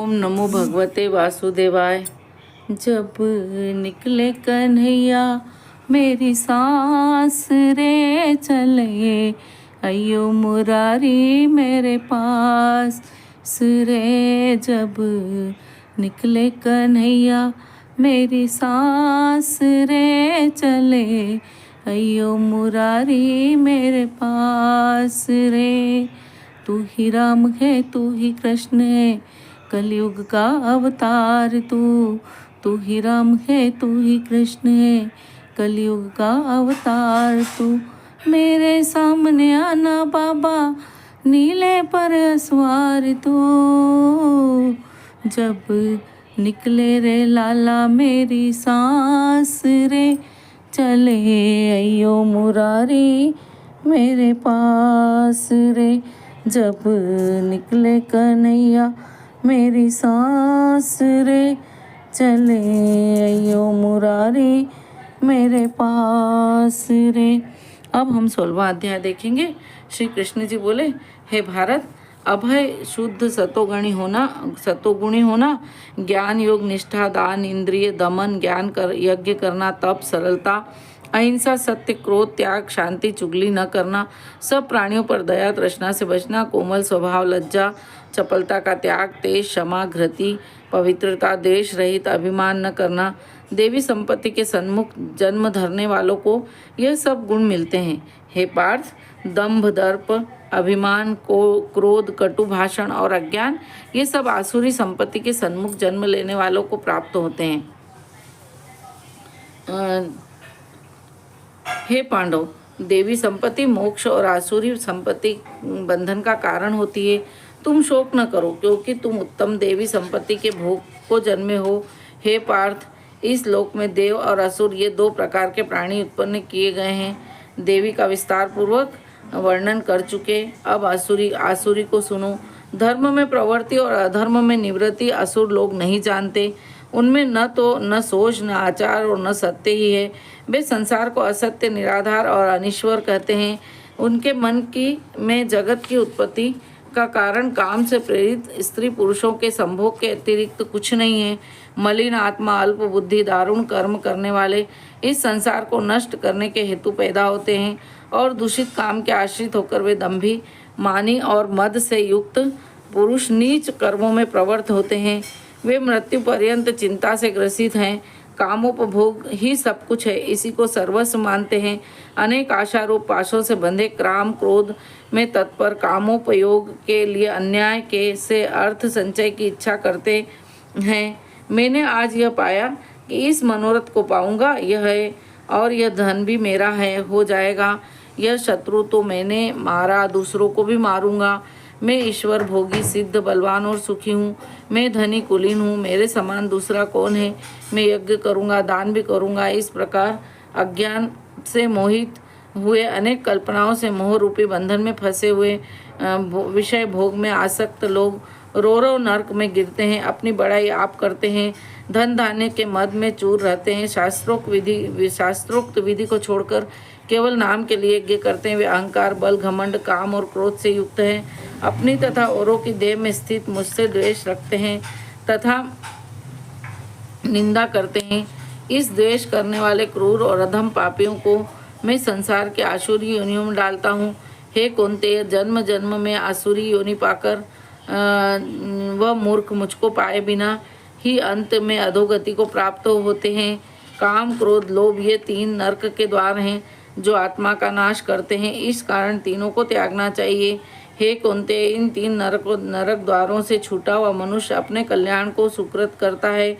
ओम नमो भगवते वासुदेवाय। जब निकले कन्हैया मेरी सांस रे चले, अयो मुरारी मेरे पास रे। जब निकले कन्हैया मेरी सांस रे चले, अयो मुरारी मेरे पास रे। तू ही राम है तू ही कृष्ण है, कलयुग का अवतार तू ही राम है तू ही कृष्ण है, कलयुग का अवतार तू। मेरे सामने आना बाबा नीले पर सवार तू। जब निकले रे लाला मेरी सांस रे चले, अयो मुरारी मेरे पास रे। जब निकले कन्हैया मेरी सांस रे चले, अयो मुरारी मेरे पास रे। अब हम 16वां अध्याय देखेंगे। श्री कृष्ण जी बोले, हे भारत, अभय शुद्ध सतोगुणी होना, ज्ञान योग निष्ठा दान इंद्रिय दमन ज्ञान कर यज्ञ करना तप सरलता अहिंसा सत्य क्रोध त्याग शांति चुगली न करना, सब प्राणियों पर दया तृष्णा से बचना, कोमल स्वभाव लज्जा चपलता का त्याग तेज क्षमा घृति पवित्रता देश रहित अभिमान न करना, देवी संपत्ति के सन्मुख जन्म धरने वालों को यह सब गुण मिलते हैं। हे पार्थ, दंभ दर्प अभिमान को क्रोध कटु भाषण और अज्ञान ये सब आसुरी संपत्ति के सन्मुख जन्म लेने वालों को प्राप्त होते हैं। हे पांडव, देवी संपत्ति मोक्ष और आसुरी संपत्ति बंधन का कारण होती है। तुम शोक न करो, क्योंकि तुम उत्तम देवी संपत्ति के भोग को जन्मे हो। हे पार्थ, इस लोक में देव और असुर ये दो प्रकार के प्राणी उत्पन्न किए गए हैं। देवी का विस्तार पूर्वक वर्णन कर चुके। अब आसुरी को सुनो। धर्म में प्रवृत्ति और अधर्म में निवृत्ति असुर लोग नहीं जानते। उनमें न सोच न आचार और न सत्य ही है। वे संसार को असत्य निराधार और अनिश्वर कहते हैं। उनके मन में जगत की उत्पत्ति का कारण काम से प्रेरित स्त्री पुरुषों के संभोग के अतिरिक्त कुछ नहीं है। मलिन आत्मा अल्प बुद्धि दारुण कर्म करने वाले इस संसार को नष्ट करने के हेतु पैदा होते हैं और दूषित काम के आश्रित होकर वे दंभी मानी और मद से युक्त पुरुष नीच कर्मों में प्रवृत्त होते हैं। वे मृत्यु पर्यंत चिंता से ग्रसित हैं। कामोपभोग ही सब कुछ है, इसी को सर्वस्व मानते हैं। अनेक आशारूप पाशों से बंधे काम क्रोध में तत्पर कामोपयोग के लिए अन्याय के से अर्थ संचय की इच्छा करते हैं। मैंने आज यह पाया कि इस मनोरथ को पाऊंगा यह है, और यह धन भी मेरा है हो जाएगा। यह शत्रु तो मैंने मारा, दूसरों को भी मारूंगा। मैं ईश्वर भोगी सिद्ध बलवान और सुखी हूँ। मैं धनी कुलीन हूँ, मेरे समान दूसरा कौन है। मैं यज्ञ करूँगा दान भी करूँगा। इस प्रकार अज्ञान से मोहित हुए अनेक कल्पनाओं से मोह रूपी बंधन में फंसे हुए विषय भोग में आसक्त लोग रो नरक में गिरते हैं। अपनी बड़ाई आप करते हैं, धन धान्य के मद में चूर रहते हैं। शास्त्रोक्त विधि को छोड़कर केवल नाम के लिए यज्ञ करते हैं। वे अहंकार बल घमंड काम और क्रोध से युक्त हैं। अपनी तथा औरों की देह में स्थित मुझसे द्वेष रखते हैं तथा निंदा करते हैं। इस द्वेष करने वाले क्रूर और अधम पापियों को मैं संसार के आसुरी योनियों में डालता हूँ। हे कुंती, जन्म जन्म में आसुरी योनि पाकर वह मूर्ख मुझको पाए बिना ही अंत में अधोगति को प्राप्त होते हैं। काम क्रोध लोभ ये तीन नरक के द्वार हैं जो आत्मा का नाश करते हैं। इस कारण तीनों को त्यागना चाहिए। हे कुंती, इन तीन नरक द्वारों से छूटा हुआ मनुष्य अपने कल्याण को सुकृत करता है,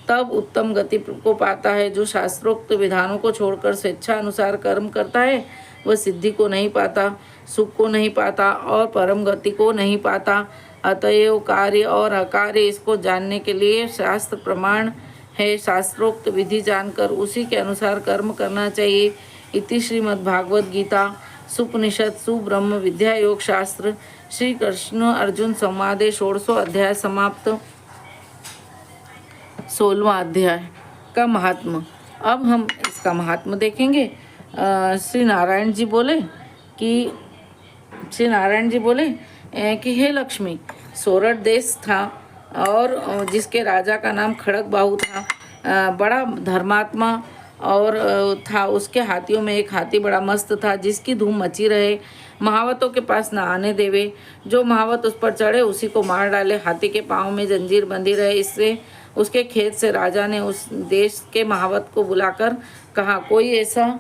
तब उत्तम गति को पाता है। जो शास्त्रोक्त विधानों को छोड़कर स्वेच्छा अनुसार कर्म करता है वह सिद्धि को नहीं पाता, सुख को नहीं पाता और परम गति को नहीं पाता। अतएव कार्य और अकार्य इसको जानने के लिए शास्त्र प्रमाण है। शास्त्रोक्त विधि जानकर उसी के अनुसार कर्म करना चाहिए। इति श्रीमद्भागवत गीता सुपनिषद सुब्रह्म विद्या योग शास्त्र श्री कृष्ण अर्जुन संवादे 16वां अध्याय समाप्त। 16वां अध्याय का महात्म। अब हम इसका महात्म देखेंगे। श्री नारायण जी बोले कि हे लक्ष्मी, सोरठ देश था और जिसके राजा का नाम खड़ग बाहू था, बड़ा धर्मात्मा और था। उसके हाथियों में एक हाथी बड़ा मस्त था, जिसकी धूम मची रहे, महावतों के पास न आने देवे। जो महावत उस पर चढ़े उसी को मार डाले। हाथी के पाँव में जंजीर बंधी रहे। इससे उसके खेत से राजा ने उस देश के महावत को बुलाकर कहा, कोई ऐसा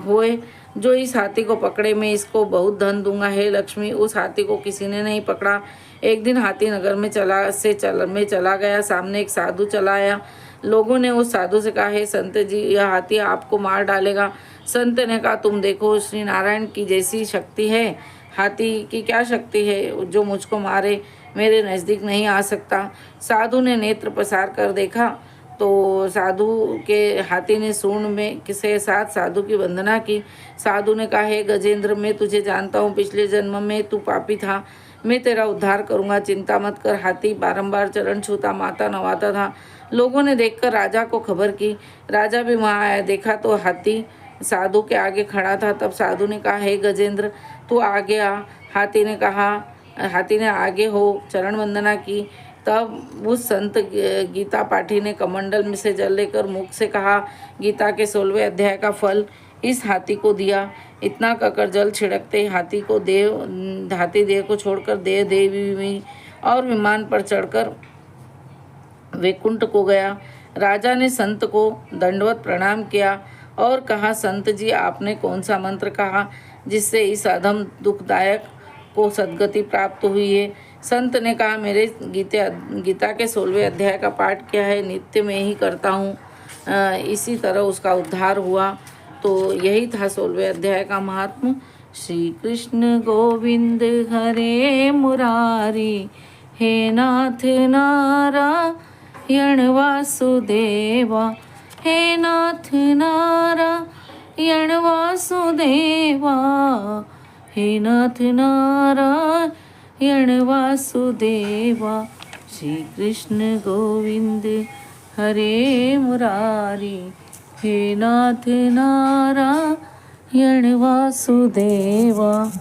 होए जो इस हाथी को पकड़े, मैं इसको बहुत धन दूंगा। हे लक्ष्मी, उस हाथी को किसी ने नहीं पकड़ा। एक दिन हाथी नगर में चला गया। सामने एक साधु चला आया। लोगों ने उस साधु से कहा, हे संत जी, यह हाथी आपको मार डालेगा। संत ने कहा, तुम देखो, श्री नारायण की जैसी शक्ति है, हाथी की क्या शक्ति है जो मुझको मारे, मेरे नज़दीक नहीं आ सकता। साधु ने नेत्र पसार कर देखा तो साधु के हाथी ने सूंड में किसे साथ साधु की वंदना की। साधु ने कहा, हे गजेंद्र, मैं तुझे जानता हूँ, पिछले जन्म में तू पापी था, मैं तेरा उद्धार करूँगा, चिंता मत कर। हाथी बारंबार चरण छूता, माता नवाता था। लोगों ने देखकर राजा को खबर की। राजा भी वहाँ आया। देखा तो हाथी साधु के आगे खड़ा था। तब साधु ने कहा, हे गजेंद्र, तू आगे आ। हाथी ने आगे हो चरण वंदना की। तब उस संत गीता पाठी ने कमंडल में से जल लेकर मुख से कहा, गीता के 16वें अध्याय का फल इस हाथी को दिया। इतना कहकर जल छिड़कते हाथी देह को छोड़कर देवी हुई और विमान पर चढ़कर वैकुंठ को गया। राजा ने संत को दंडवत प्रणाम किया और कहा, संत जी, आपने कौन सा मंत्र कहा जिससे इस अधम दुखदायक को सद्गति प्राप्त हुई है? संत ने कहा, मेरे गीता के 16वें अध्याय का पाठ किया है, नित्य में ही करता हूँ, इसी तरह उसका उद्धार हुआ। तो यही था 16वें अध्याय का महात्म। श्री कृष्ण गोविंद हरे मुरारी, हे नाथ नारायण वासुदेवा, हे नाथ नारायण वासुदेवा, हे नाथ नारायण वासुदेवा। श्री कृष्ण गोविंद हरे मुरारी, हे नाथ नारायण वासुदेवा।